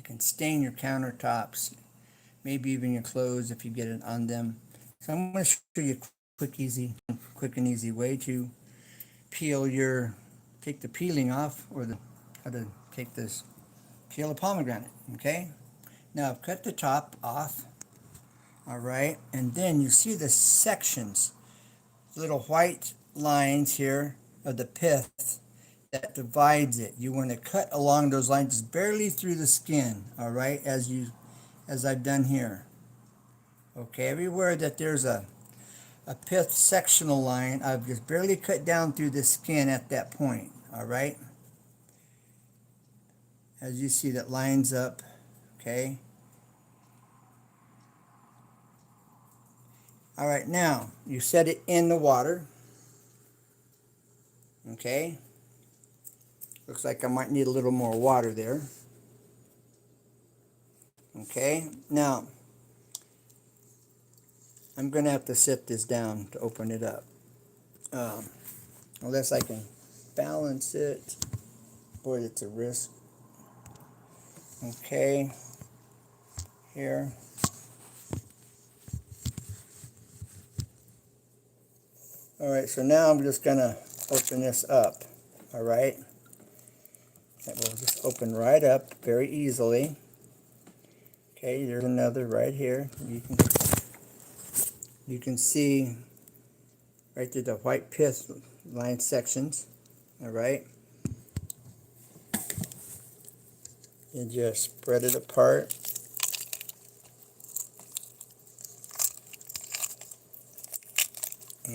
can stain your countertops, maybe even your clothes if you get it on them. So I'm going to show you a quick and easy way to take the peeling off, or how to peel a pomegranate, okay? Now I've cut the top off, all right, and then you see the sections, little white lines here of the pith that divides it. You want to cut along those lines just barely through the skin, all right, as I've done here. Okay, everywhere that there's a pith sectional line, I've just barely cut down through the skin at that point, all right? As you see, that lines up, okay? All right, now you set it in the water, okay? Looks like I might need a little more water there. Okay, now I'm going to have to set this down to open it up. Unless I can balance it. Boy, it's a risk. Okay, here. All right, so now I'm just going to open this up. All right. It will just open right up very easily. Okay, there's another right here. You can see right through the white pith line sections. All right. You just spread it apart.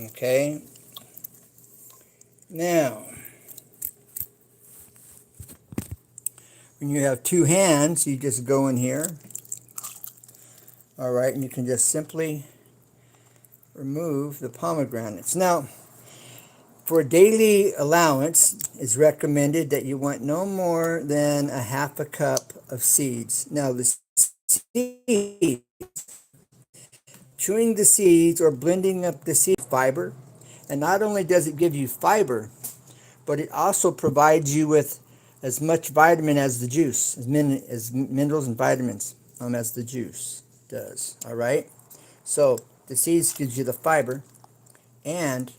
Okay. Now, when you have two hands, you just go in here. All right, and you can just simply remove the pomegranates. Now, for daily allowance, it's recommended that you want no more than a half a cup of seeds. Now, the seeds, chewing the seeds or blending up the seed fiber, and not only does it give you fiber, but it also provides you with as much vitamin as the juice, as minerals and vitamins as the juice does. All right, so the seeds gives you the fiber and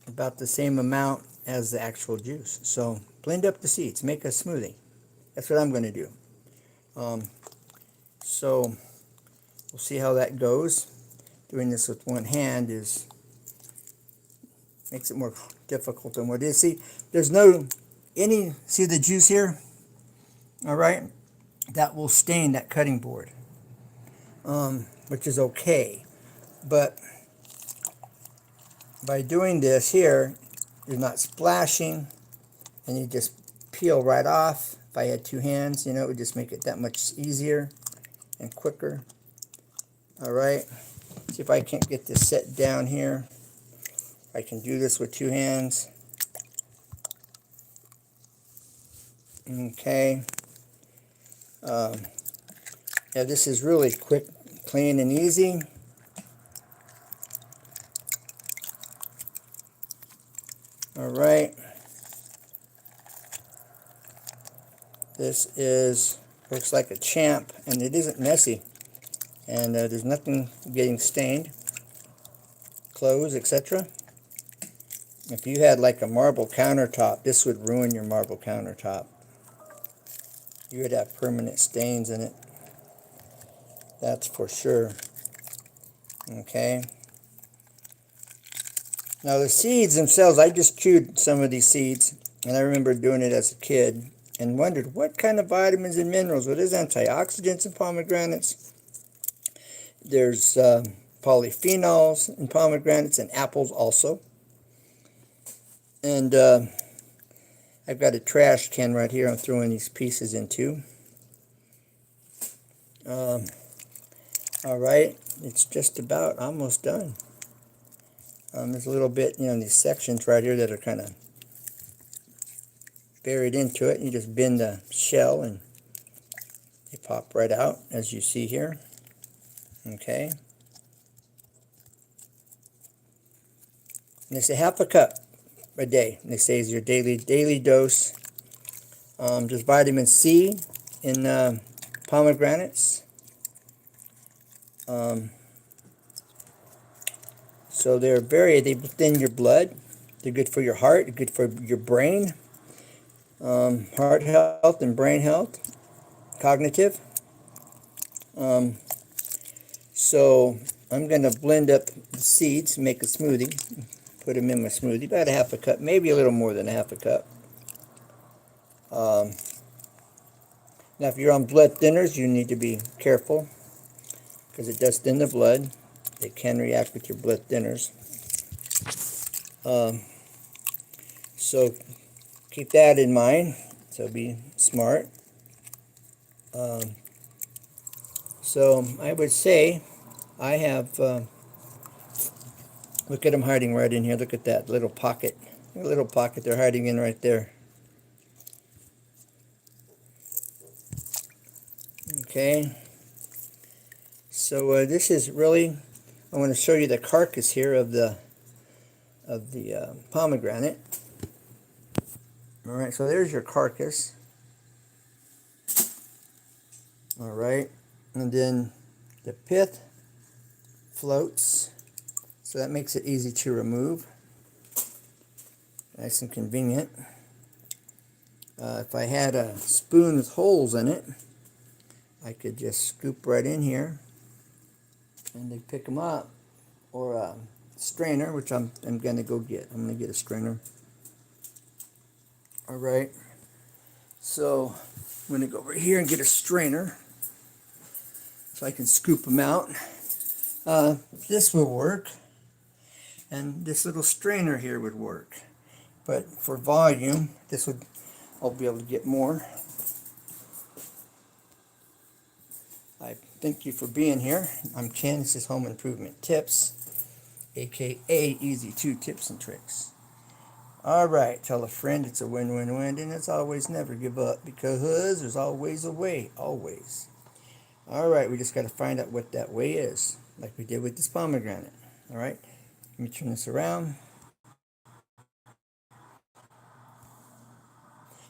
about the same amount as the actual juice. So blend up the seeds, make a smoothie. That's what I'm going to do. So we'll see how that goes. Doing this with one hand makes it more difficult than what it is. See, there's see the juice here? All right, that will stain that cutting board, which is okay. But by doing this here, you're not splashing, and you just peel right off. If I had two hands, it would just make it that much easier and quicker. All right, see if I can't get this set down here. I can do this with two hands. Okay. Yeah, this is really quick, clean, and easy. All right. This looks like a champ, and it isn't messy. And there's nothing getting stained, clothes, etc. If you had like a marble countertop, this would ruin your marble countertop. You would have permanent stains in it. That's for sure. Okay. Now the seeds themselves, I just chewed some of these seeds, and I remember doing it as a kid and wondered what kind of vitamins and minerals. Well, there's antioxidants in pomegranates. There's polyphenols in pomegranates and apples also. And I've got a trash can right here I'm throwing these pieces into. All right, it's just about almost done. There's a little bit, these sections right here that are kind of buried into it. You just bend the shell and they pop right out, as you see here. Okay. And they say half a cup a day. And they say is your daily dose. There's vitamin C in pomegranates. So they thin your blood. They're good for your heart, good for your brain, heart health and brain health, cognitive. Um, so I'm going to blend up the seeds, make a smoothie, put them in my smoothie, about a half a cup, maybe a little more than a half a cup. Um, Now, if you're on blood thinners, you need to be careful because it does thin the blood. It can react with your blood thinners. Um, so keep that in mind. So be smart. Um, so I would say I have, look at them hiding right in here. Look at that little pocket. A little pocket they're hiding in right there. Okay. So this is really, I want to show you the carcass here of the pomegranate. All right, so there's your carcass. All right, and then the pith floats, so that makes it easy to remove. Nice and convenient. If I had a spoon with holes in it, I could just scoop right in here and they pick them up, or a strainer, which I'm going to go get. I'm going to get a strainer. All right, so I'm going to go over here and get a strainer so I can scoop them out. This will work, and this little strainer here would work, but for volume, I'll be able to get more. I thank you for being here. I'm Ken. This is Home Improvement Tips, aka Easy 2 Tips and Tricks. Alright, tell a friend it's a win-win-win, and as always, never give up, because there's always a way, always. Alright, we just got to find out what that way is, like we did with this pomegranate. Alright, let me turn this around.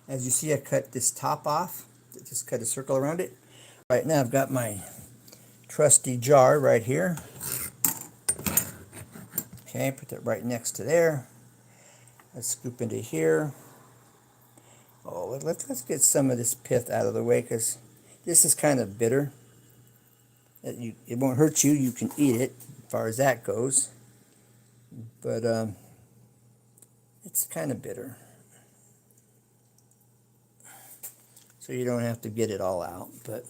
As you see, I cut this top off, just cut a circle around it. Right now I've got my trusty jar right here. Okay, put that right next to there. Let's scoop into here. Oh, let's get some of this pith out of the way, because this is kind of bitter. It won't hurt you. You can eat it, as far as that goes. But it's kind of bitter. So you don't have to get it all out. But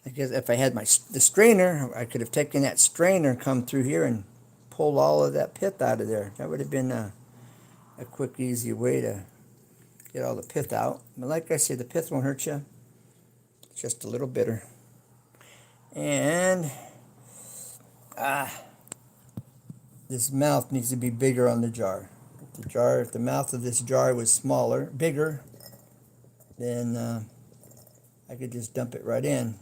I guess if I had the strainer, I could have taken that strainer and come through here and pulled all of that pith out of there. That would have been a quick, easy way to get all the pith out. But like I said, the pith won't hurt you. It's just a little bitter. And this mouth needs to be bigger on the jar. If the mouth of this jar was bigger, then I could just dump it right in.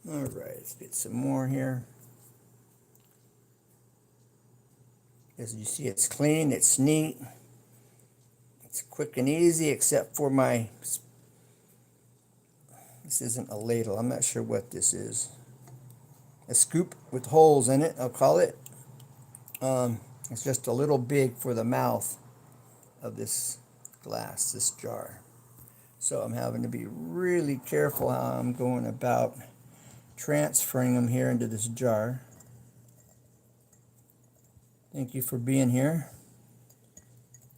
All right, let's get some more here. As you see, it's clean, it's neat, it's quick and easy, except for this isn't a ladle. I'm not sure what this is. A scoop with holes in it, I'll call it. It's just a little big for the mouth of this glass, this jar. So I'm having to be really careful how I'm going about transferring them here into this jar. Thank you for being here.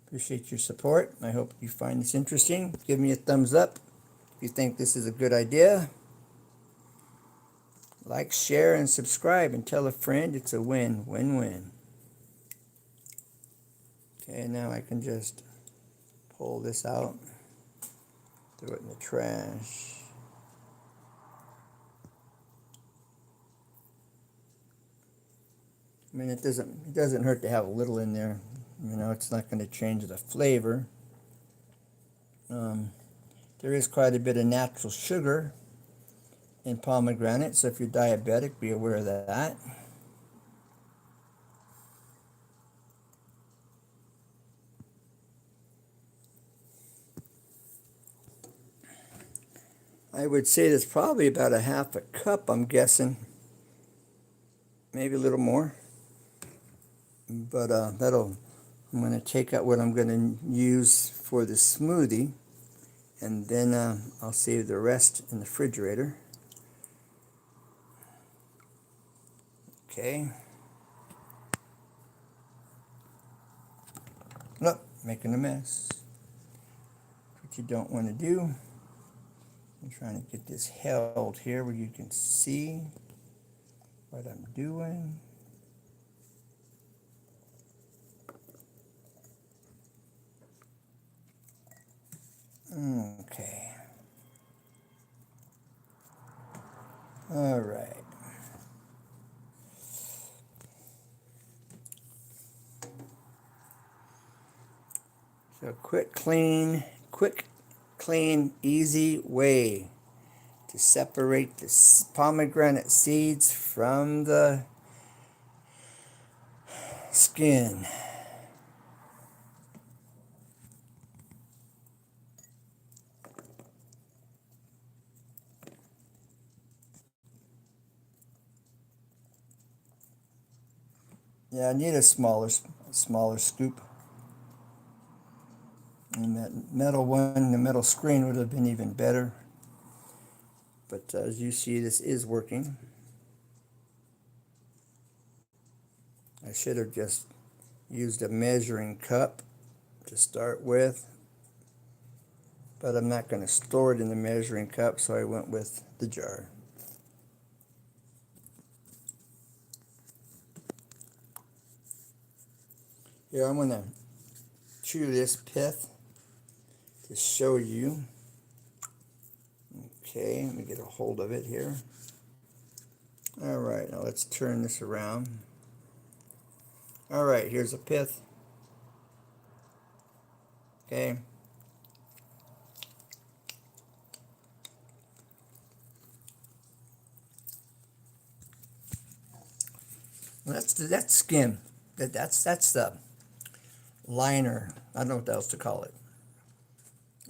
Appreciate your support. I hope you find this interesting. Give me a thumbs up if you think this is a good idea. Like, share, and subscribe, and tell a friend. It's a win-win-win. Okay, now I can just pull this out, throw it in the trash. I mean, it doesn't hurt to have a little in there. You know, it's not going to change the flavor. There is quite a bit of natural sugar in pomegranate, so if you're diabetic, be aware of that. I would say there's probably about a half a cup, I'm guessing. Maybe a little more. But I'm going to take out what I'm going to use for the smoothie. And then I'll save the rest in the refrigerator. Okay. Look, making a mess. What you don't want to do. I'm trying to get this held here where you can see what I'm doing. Okay. All right. So quick, clean, easy way to separate the pomegranate seeds from the skin. Yeah, I need a smaller scoop. And that metal one, the metal screen would have been even better. But as you see, this is working. I should have just used a measuring cup to start with. But I'm not going to store it in the measuring cup, so I went with the jar. Here, I'm going to chew this pith to show you. Okay, let me get a hold of it here. All right, now let's turn this around. All right, here's a pith. Okay. That's skin. That's the liner. I don't know what else to call it.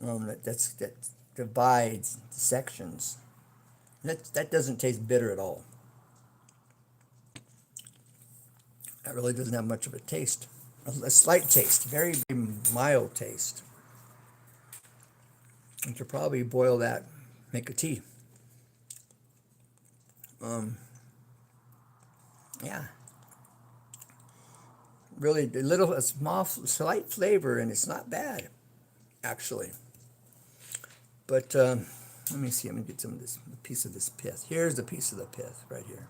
That divides the sections. That doesn't taste bitter at all. That really doesn't have much of a taste. A slight taste, very mild taste. You could probably boil that, make a tea. Yeah. Really, a small, slight flavor, and it's not bad, actually. But let me see. I'm gonna get some of this piece of this pith. Here's the piece of the pith right here.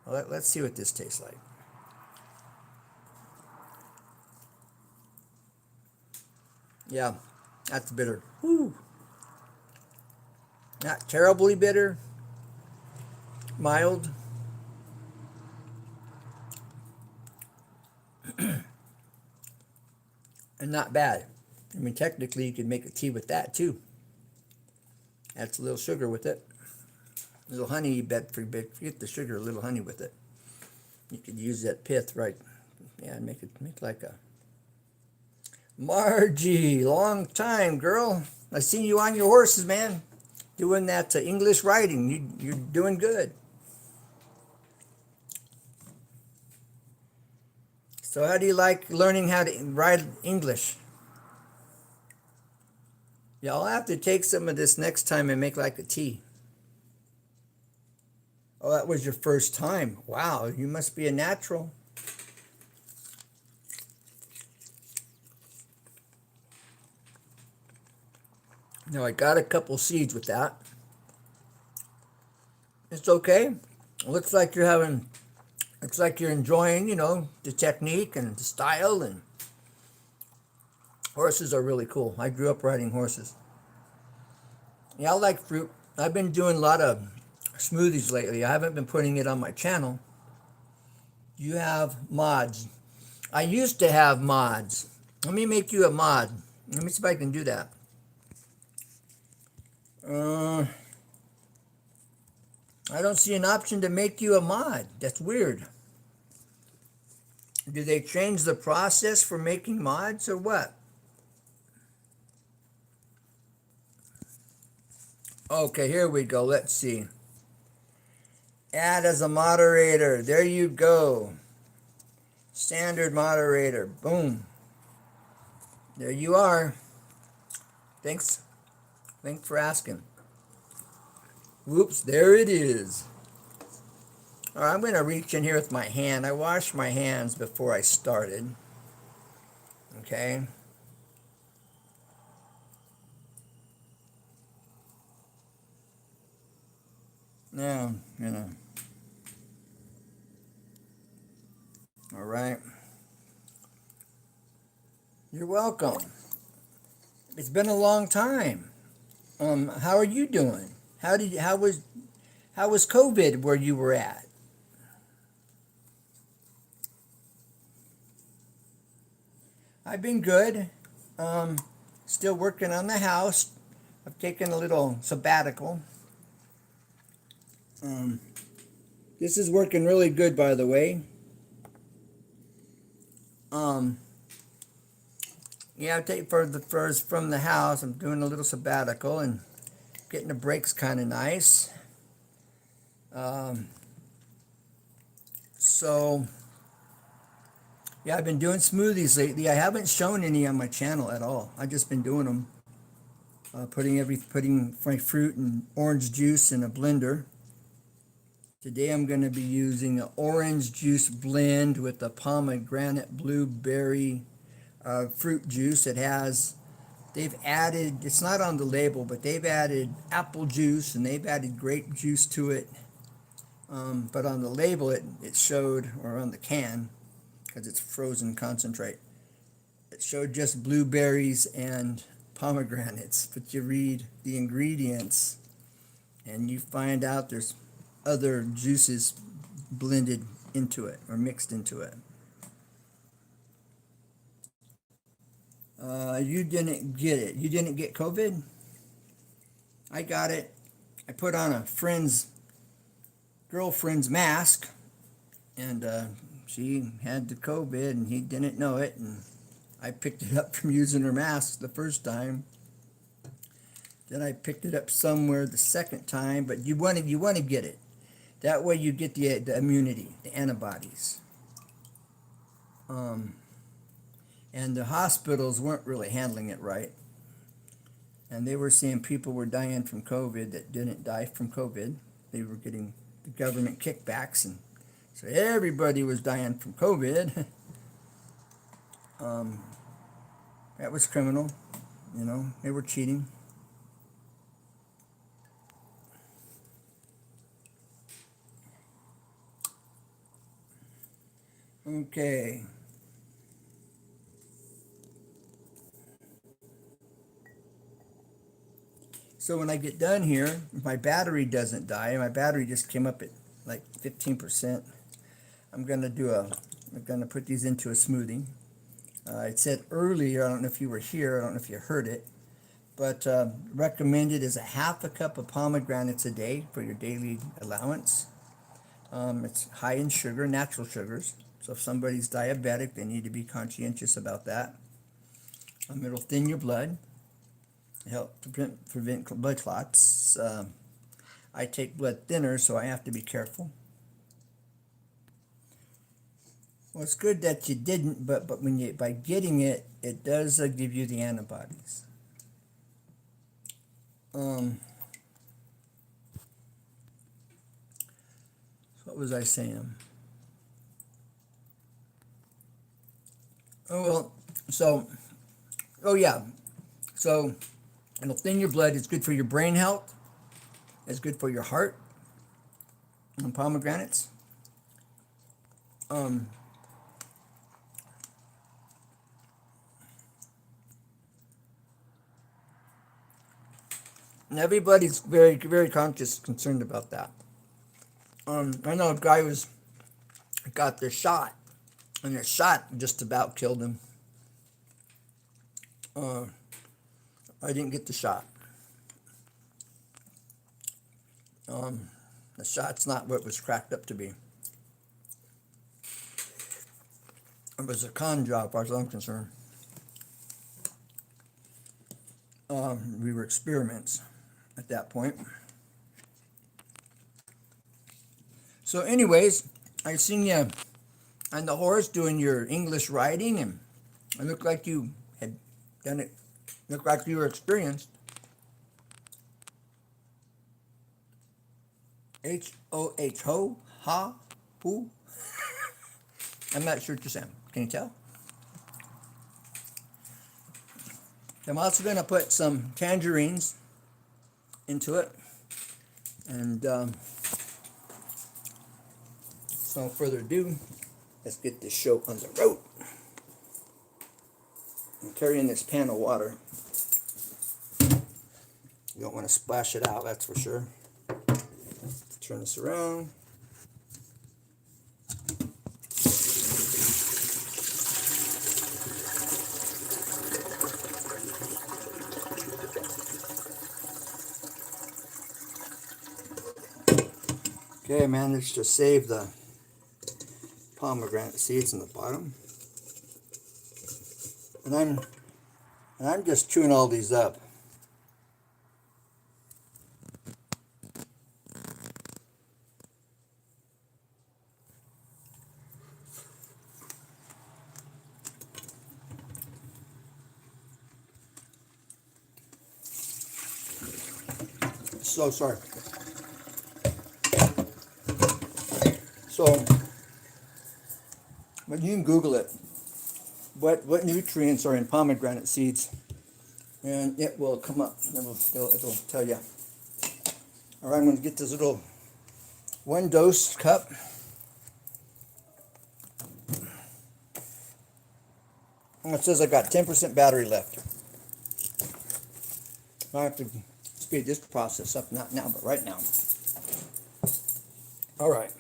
Well, let's see what this tastes like. Yeah, that's bitter. Woo. Not terribly bitter. Mild. And not bad. I mean, technically, you could make a tea with that too. Add a little sugar with it. A little honey, forget the sugar, a little honey with it. You could use that pith, right? Yeah, and make like a. Margie, long time, girl. I seen you on your horses, man. Doing that English writing. You're doing good. So how do you like learning how to write English? Yeah, I'll have to take some of this next time and make like a tea. Oh, that was your first time. Wow, you must be a natural. Now I got a couple seeds with that. It's okay. Looks like you're enjoying, the technique and the style, and horses are really cool. I grew up riding horses. Yeah, I like fruit. I've been doing a lot of smoothies lately. I haven't been putting it on my channel. You have mods. I used to have mods. Let me make you a mod. Let me see if I can do that. I don't see an option to make you a mod. That's weird. Do they change the process for making mods or what? Okay, here we go. Let's see. Add as a moderator. There you go. Standard moderator. Boom. There you are. Thanks. Thanks for asking. Whoops, there it is. All right, I'm going to reach in here with my hand. I washed my hands before I started. Okay. Now, all right. You're welcome. It's been a long time. How are you doing? How was COVID where you were at? I've been good. Still working on the house. I've taken a little sabbatical. This is working really good, by the way. Yeah, I take for the first from the house. I'm doing a little sabbatical and getting the breaks kind of nice. So yeah, I've been doing smoothies lately. I haven't shown any on my channel at all. I've just been doing them, putting my fruit and orange juice in a blender. Today I'm going to be using an orange juice blend with a pomegranate blueberry fruit juice. They've added, it's not on the label, but they've added apple juice and they've added grape juice to it. But on the label it showed, or on the can, because it's frozen concentrate, it showed just blueberries and pomegranates. But you read the ingredients and you find out there's other juices blended into it or mixed into it. You didn't get it. You didn't get COVID? I got it. I put on a girlfriend's mask, and she had the COVID, and he didn't know it, and I picked it up from using her mask the first time. Then I picked it up somewhere the second time, but you want to get it. That way you get the immunity, the antibodies. And the hospitals weren't really handling it right. And they were saying people were dying from COVID that didn't die from COVID. They were getting the government kickbacks, and so everybody was dying from COVID. That was criminal. They were cheating. Okay. So when I get done here, if my battery doesn't die, my battery just came up at like 15%. I'm gonna put these into a smoothie. It said earlier, I don't know if you were here, I don't know if you heard it, but recommended is a half a cup of pomegranates a day for your daily allowance. It's high in sugar, natural sugars. So if somebody's diabetic, they need to be conscientious about that. It'll thin your blood, help prevent blood clots. I take blood thinners, so I have to be careful. Well, it's good that you didn't, but by getting it, it does give you the antibodies. What was I saying? Oh yeah. So it'll thin your blood. It's good for your brain health. It's good for your heart. And pomegranates. And everybody's very, very conscious, concerned about that. I know a guy got the shot, and the shot just about killed him. I didn't get the shot. The shot's not what it was cracked up to be. It was a con job, as far as I'm concerned. We were experiments. at that point. So anyways, I seen you on the horse doing your English writing, and it looked like you had done it, looked like you were experienced. H-O-H, ho, ha, who? I'm not sure what you're saying. Can you tell? I'm also going to put some tangerines into it. And so further ado, let's get this show on the road. I'm carrying this pan of water. You don't want to splash it out, that's for sure. Turn this around. Okay, man, let's just save the pomegranate seeds in the bottom. And I'm just chewing all these up. So sorry. So, but you can Google it. What nutrients are in pomegranate seeds, and it will come up. It'll tell you. All right, I'm going to get this little 1 dose cup. And it says I got 10% battery left. I have to speed this process up, not now, but right now. All right.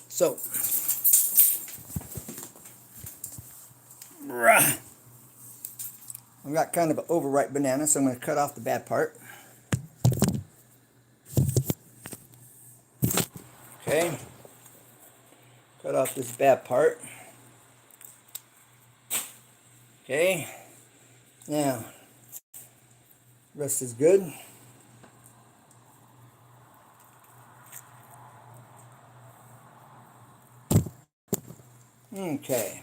So, I've got kind of an overripe banana, so I'm going to cut off the bad part. Okay. Cut off this bad part. Okay. Now, rest is good. Okay.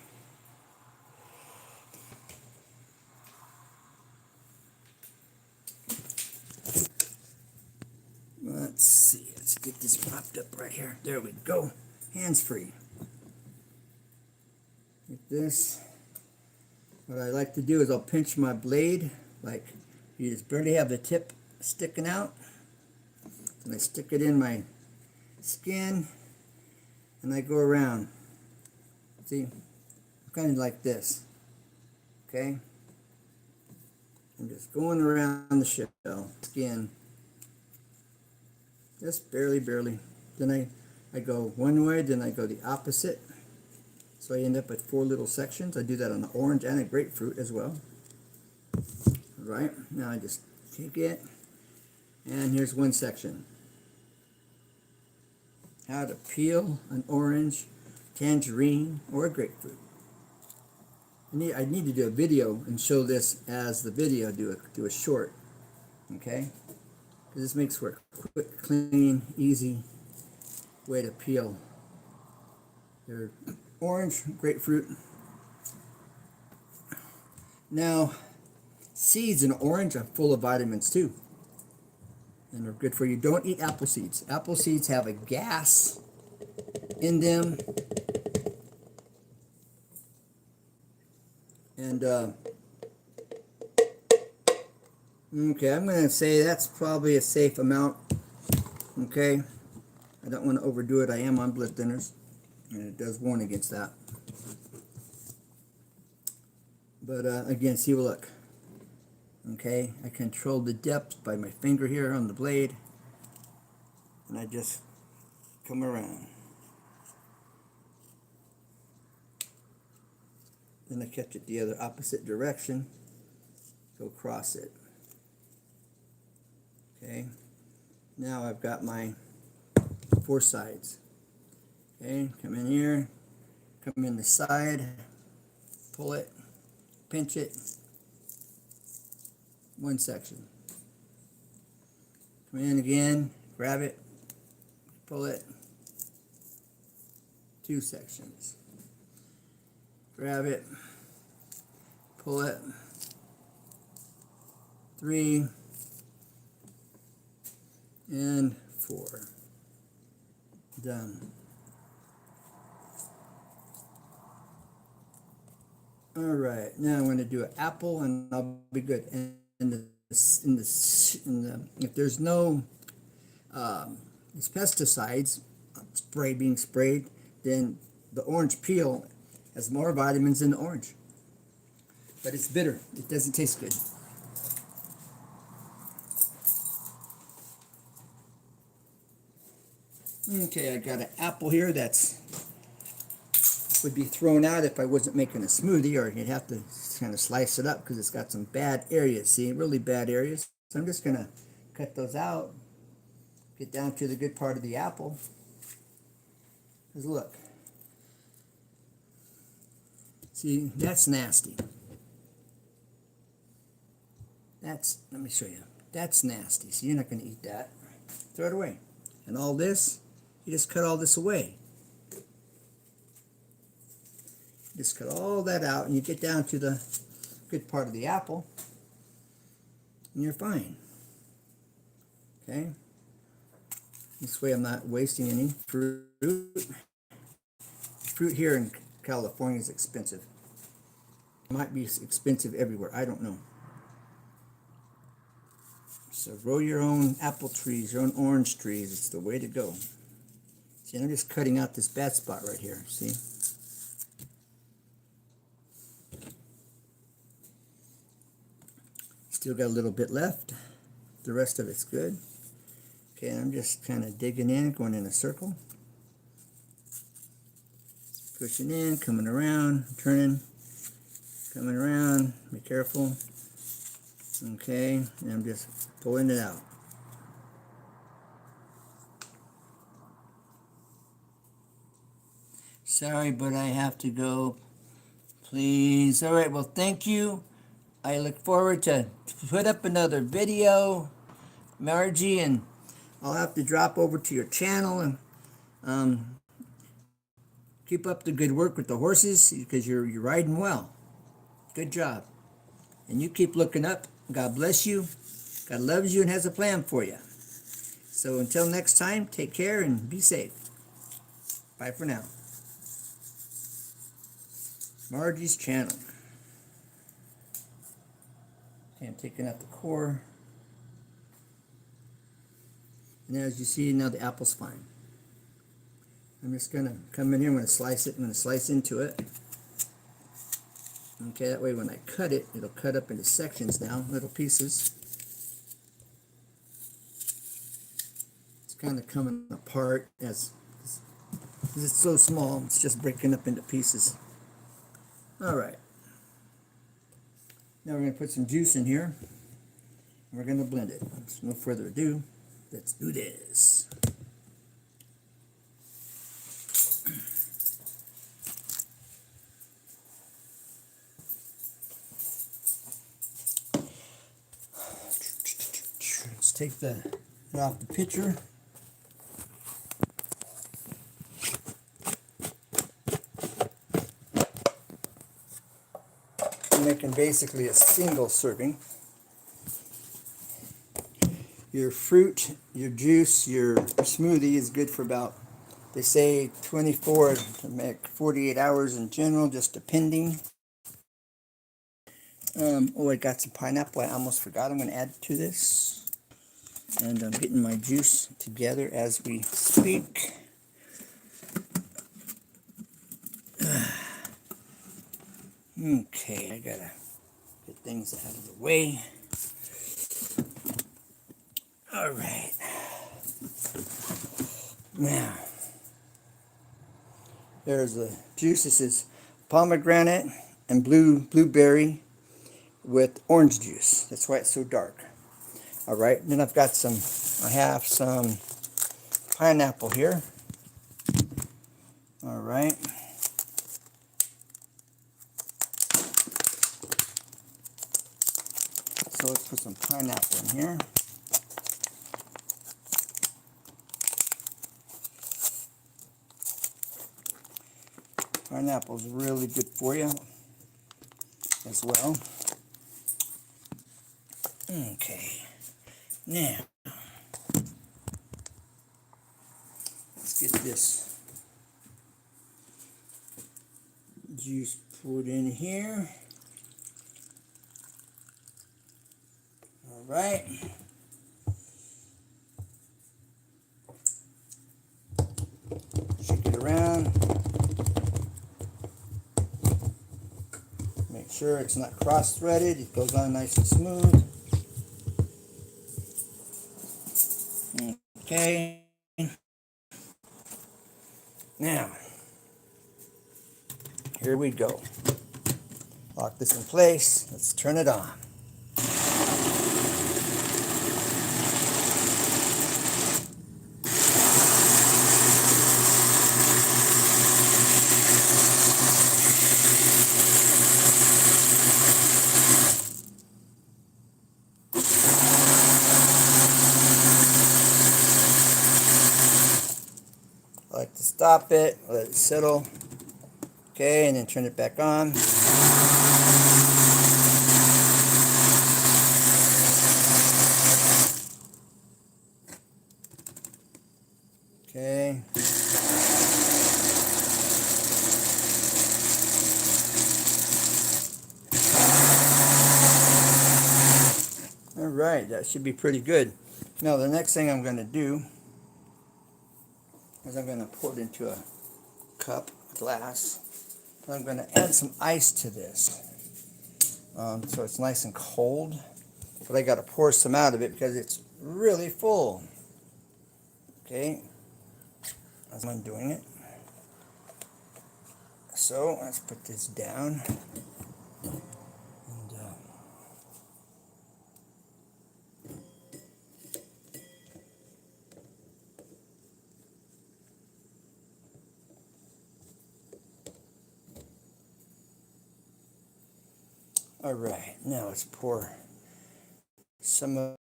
Let's see. Let's get this propped up right here. There we go. Hands free. Get this. What I like to do is I'll pinch my blade, like you just barely have the tip sticking out. And I stick it in my skin and I go around. See? Kind of like this. Okay? I'm just going around the shell, skin. Just barely. Then I go one way, then I go the opposite. So I end up with 4 little sections. I do that on the orange and a grapefruit as well. Alright, now I just take it, and here's one section. How to peel an orange, tangerine, or a grapefruit. I need to do a video and show this as the video, do a short, okay? Because this makes for a quick, clean, easy way to peel your orange, grapefruit. Now, seeds in orange are full of vitamins too, and they're good for you. Don't eat apple seeds. Apple seeds have a gas in them, and okay, I'm going to say that's probably a safe amount. Okay, I don't want to overdo it. I am on blood thinners, and it does warn against that. But again, see, look. Okay, I control the depth by my finger here on the blade, and I just come around. Then I catch it the other opposite direction, go across it. Okay, now I've got my 4 sides. Okay, come in here, come in the side, pull it, pinch it, 1 section. Come in again, grab it, pull it, 2 sections. Grab it, pull it, 3 and 4. Done. All right, now I'm going to do an apple, and I'll be good. And if there's no these pesticides being sprayed, then the orange peel has more vitamins than the orange, but it's bitter. It doesn't taste good. Okay, I got an apple here that's would be thrown out if I wasn't making a smoothie, or you'd have to kind of slice it up because it's got some bad areas. See, really bad areas. So I'm just gonna cut those out, get down to the good part of the apple. Because look, see, that's nasty. Let me show you. That's nasty. So you're not gonna eat that. Throw it away. And all this, you just cut all this away. Just cut all that out, and you get down to the good part of the apple, and you're fine. Okay? This way I'm not wasting any fruit. Fruit here in California is expensive. It might be expensive everywhere. I don't know. So grow your own apple trees, your own orange trees. It's the way to go. See, I'm just cutting out this bad spot right here. See? Still got a little bit left. The rest of it's good. Okay, I'm just kind of digging in, going in a circle. Pushing in, coming around, turning, coming around. Be careful. Okay, and I'm just pulling it out. Sorry, but I have to go. Please. All right, well, thank you. I look forward to put up another video, Margie, and I'll have to drop over to your channel and keep up the good work with the horses, because you're riding well. Good job. And you keep looking up. God bless you. God loves you and has a plan for you. So until next time, take care and be safe. Bye for now. Margie's channel. Okay, I'm taking out the core. And as you see, now the apple's fine. I'm just going to come in here. I'm going to slice it. I'm going to slice into it. Okay, that way when I cut it, it'll cut up into sections now, little pieces. It's kind of coming apart as it's so small, it's just breaking up into pieces. All right. Now we're going to put some juice in here, and we're going to blend it. So no further ado, let's do this. Let's take it off the pitcher. I'm making basically a single serving. Your fruit, your juice, your smoothie is good for about, they say 24 to make 48 hours in general, just depending. Oh, I got some pineapple. I almost forgot. I'm going to add to this. And I'm getting my juice together as we speak. Okay, I gotta get things out of the way. All right. Now, there's the juice. This is pomegranate and blueberry with orange juice. That's why it's so dark. All right. Then I have some pineapple here. All right. So let's put some pineapple in here. Pineapple is really good for you as well. Okay, now let's get this juice poured in here. All right. Shake it around. Make sure it's not cross-threaded. It goes on nice and smooth. Okay. Now, here we go. Lock this in place. Let's turn it on. I like to stop it, let it settle. Okay, and then turn it back on. Okay. All right, that should be pretty good. Now the next thing I'm going to do is I'm going to pour it into a cup, glass. I'm going to add some ice to this, so it's nice and cold. But I got to pour some out of it because it's really full. Okay, as I'm doing it. So let's put this down. And, all right, now let's pour some of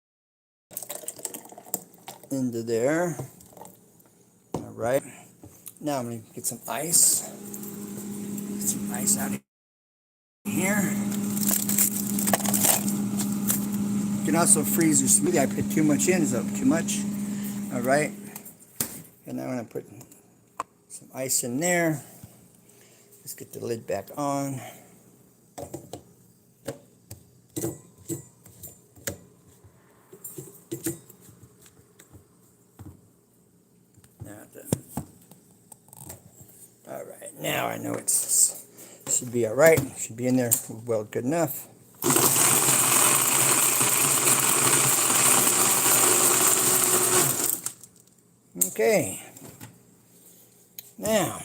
into there. All right, now I'm going to get some ice. Get some ice out of here. You can also freeze your smoothie. I put too much in, is that too much? All right, and now I'm going to put some ice in there. Let's get the lid back on. All right, now I know it should be all right. Should be in there well, good enough. Okay. Now,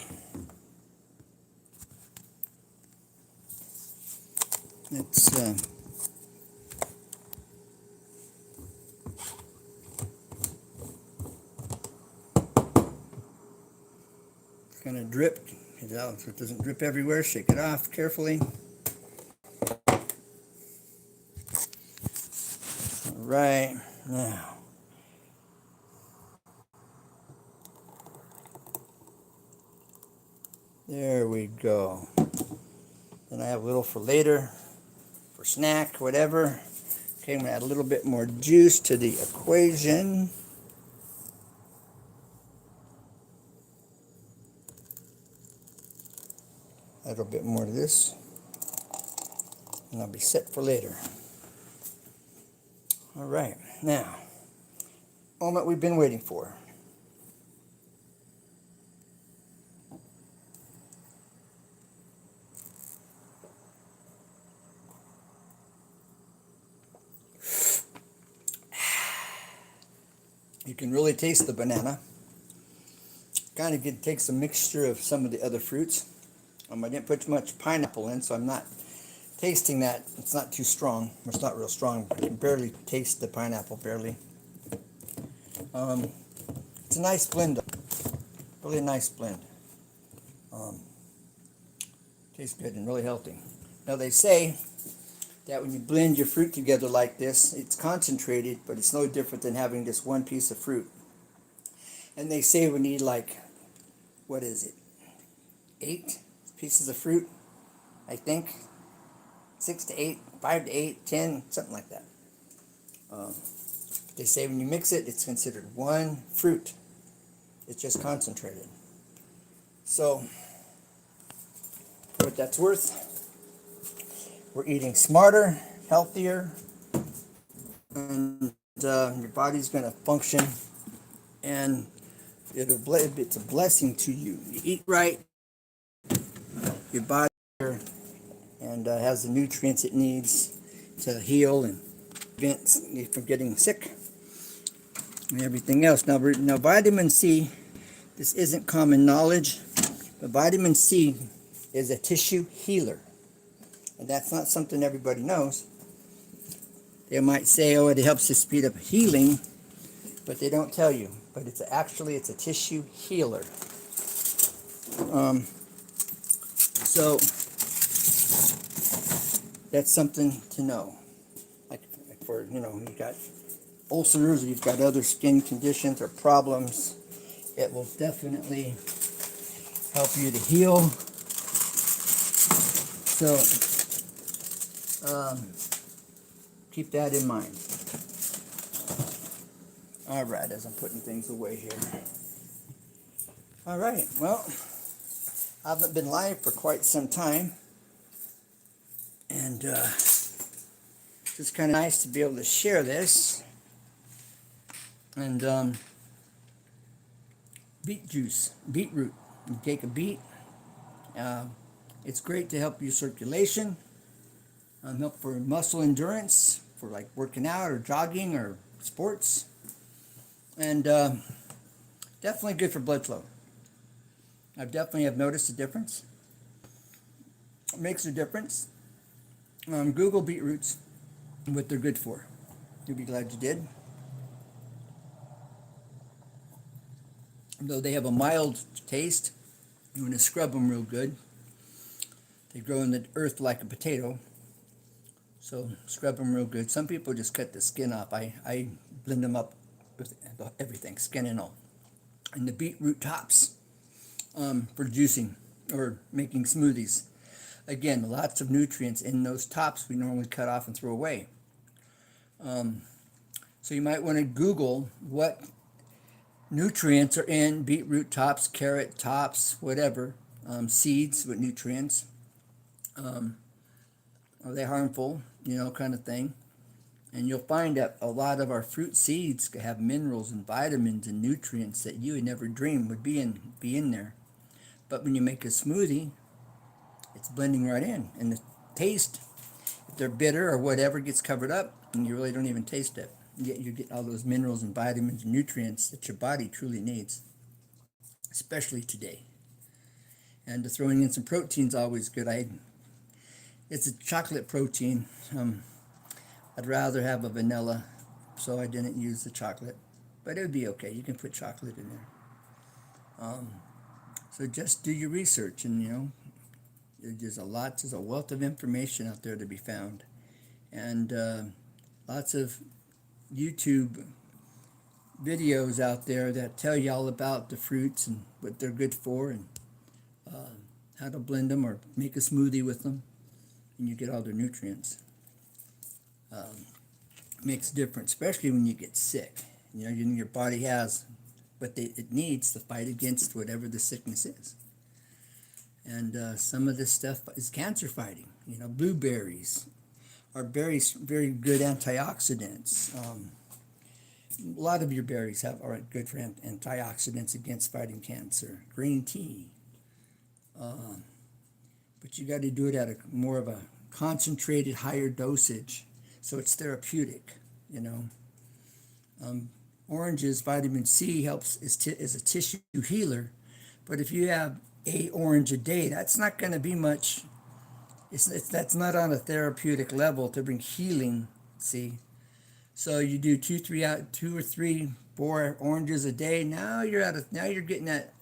let's kind of drip it out so it doesn't drip everywhere. Shake it off carefully. All right, now there we go. Then I have a little for later, for snack, whatever. Okay, I'm gonna add a little bit more juice to the equation. A little bit more of this, and I'll be set for later. All right, now, moment we've been waiting for. You can really taste the banana. Kind of takes a mixture of some of the other fruits. I didn't put too much pineapple in, so I'm not tasting that. It's not too strong. It's not real strong. You can barely taste the pineapple, barely. It's a nice blend. Really nice blend. Tastes good and really healthy. Now they say that when you blend your fruit together like this, it's concentrated, but it's no different than having just one piece of fruit. And they say we need like, what is it, 8 pieces of fruit, I think. 6 to 8, 5 to 8, 10, something like that. They say when you mix it, it's considered one fruit. It's just concentrated. So, for what that's worth, we're eating smarter, healthier, and your body's going to function, and it's a blessing to you. You eat right, your body and has the nutrients it needs to heal and prevent you from getting sick and everything else. Now, vitamin C, this isn't common knowledge, but vitamin C is a tissue healer, and that's not something everybody knows. They might say, oh, it helps to speed up healing, but they don't tell you. But it's a tissue healer. So that's something to know. Like for, you've got ulcers, or you've got other skin conditions or problems, it will definitely help you to heal. So keep that in mind. All right, as I'm putting things away here. All right, well, I haven't been live for quite some time, and it's kind of nice to be able to share this. And beet juice, beetroot. You take a beet. It's great to help your circulation, help for muscle endurance, for like working out or jogging or sports, and definitely good for blood flow. I definitely have noticed a difference. It makes a difference. Google beetroots and what they're good for. You'll be glad you did. Though they have a mild taste, you want to scrub them real good. They grow in the earth like a potato, so scrub them real good. Some people just cut the skin off. I blend them up with everything, skin and all. And the beetroot tops for juicing or making smoothies. Again, lots of nutrients in those tops we normally cut off and throw away. So you might want to Google what nutrients are in beetroot tops, carrot tops, whatever, seeds with nutrients. Are they harmful, kind of thing. And you'll find that a lot of our fruit seeds have minerals and vitamins and nutrients that you would never dream would be in there. But when you make a smoothie, it's blending right in. And the taste, if they're bitter or whatever, gets covered up, and you really don't even taste it. Yet you get all those minerals and vitamins and nutrients that your body truly needs, especially today. And throwing in some protein is always good. It's a chocolate protein. I'd rather have a vanilla, so I didn't use the chocolate. But it would be okay. You can put chocolate in there. So just do your research, and there's a wealth of information out there to be found, and lots of YouTube videos out there that tell you all about the fruits and what they're good for, and how to blend them or make a smoothie with them, and you get all their nutrients. Makes a difference, especially when you get sick. Your body has what it needs to fight against whatever the sickness is. And some of this stuff is cancer fighting. Blueberries are very, very good antioxidants. A lot of your berries are good for antioxidants against fighting cancer. Green tea. But you got to do it at more of a concentrated, higher dosage, so it's therapeutic. Oranges, vitamin C is a tissue healer, but if you have 8 orange a day, that's not going to be much. That's not on a therapeutic level to bring healing. See, so you do 2 or 3, 4 oranges a day. Now you're getting that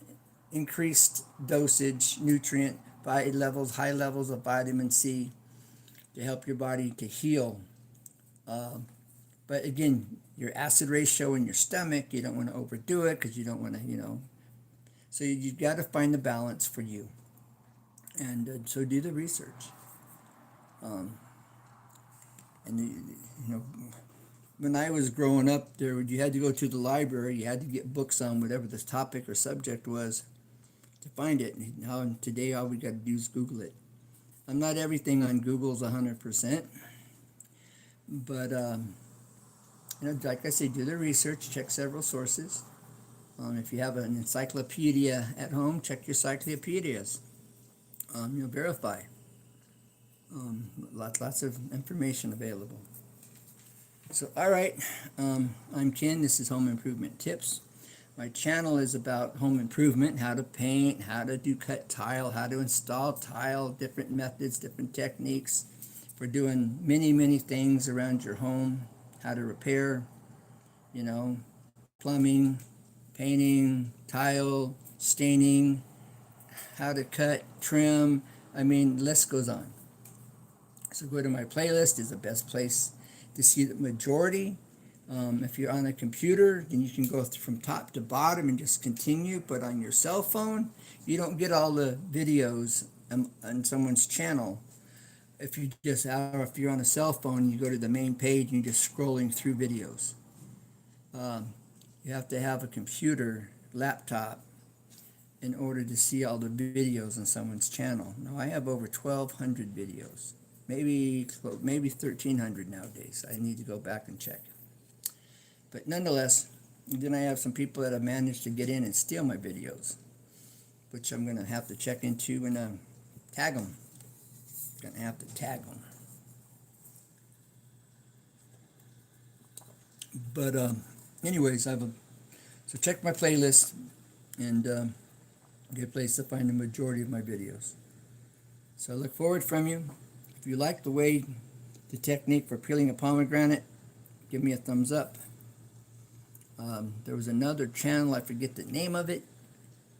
increased dosage, nutrient high levels of vitamin C to help your body to heal. But again, your acid ratio in your stomach, you don't want to overdo it because you don't want to, so you've got to find the balance for you. And so do the research. And when I was growing up, you had to go to the library. You had to get books on whatever the topic or subject was to find it. Now today, all we got to do is Google it. I'm not everything on Google's 100%, but like I say, do the research, check several sources. If you have an encyclopedia at home, check your encyclopedias. Verify. Lots of information available. So, all right, I'm Ken. This is Home Improvement Tips. My channel is about home improvement, how to paint, how to do cut tile, how to install tile, different methods, different techniques for doing many things around your home, how to repair, plumbing, painting, tile, staining, how to cut, trim. I mean, the list goes on. So go to my playlist is the best place to see the majority. If you're on a computer, then you can go from top to bottom and just continue. But on your cell phone, you don't get all the videos on someone's channel. If you're on a cell phone, you go to the main page and you're just scrolling through videos. You have to have a computer, laptop, in order to see all the videos on someone's channel. Now I have over 1,200 videos, maybe 1,300 nowadays. I need to go back and check. But nonetheless, then I have some people that have managed to get in and steal my videos, which I'm going to have to check into and tag them. Going to have to tag them. But anyways, so check my playlist, and a good place to find the majority of my videos. So I look forward from you. If you like the technique for peeling a pomegranate, give me a thumbs up. There was another channel, I forget the name of it,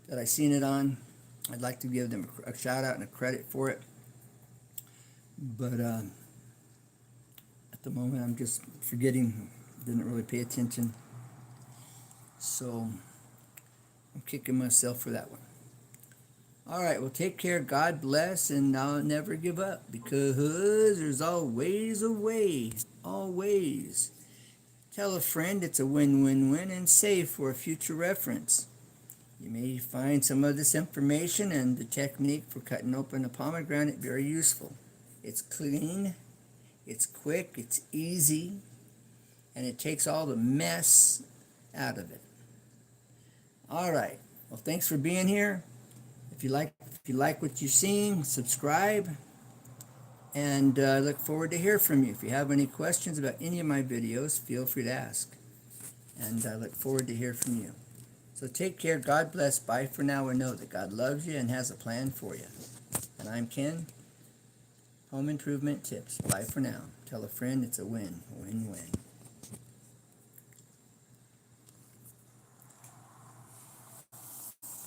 that I seen it on. I'd like to give them a shout out and a credit for it. But at the moment I'm just forgetting, didn't really pay attention. So I'm kicking myself for that one. Alright, well, take care, God bless, and I'll never give up, because there's always a way, always. Tell a friend it's a win-win-win, and save for a future reference. You may find some of this information and the technique for cutting open a pomegranate very useful. It's clean, it's quick, it's easy, and it takes all the mess out of it. Alright, well, thanks for being here. If you like what you're seeing, subscribe, and I look forward to hear from you. If you have any questions about any of my videos, feel free to ask, and I look forward to hear from you. So take care, God bless, bye for now, and know that God loves you and has a plan for you. And I'm Ken, Home Improvement Tips. Bye for now. Tell a friend it's a win-win-win.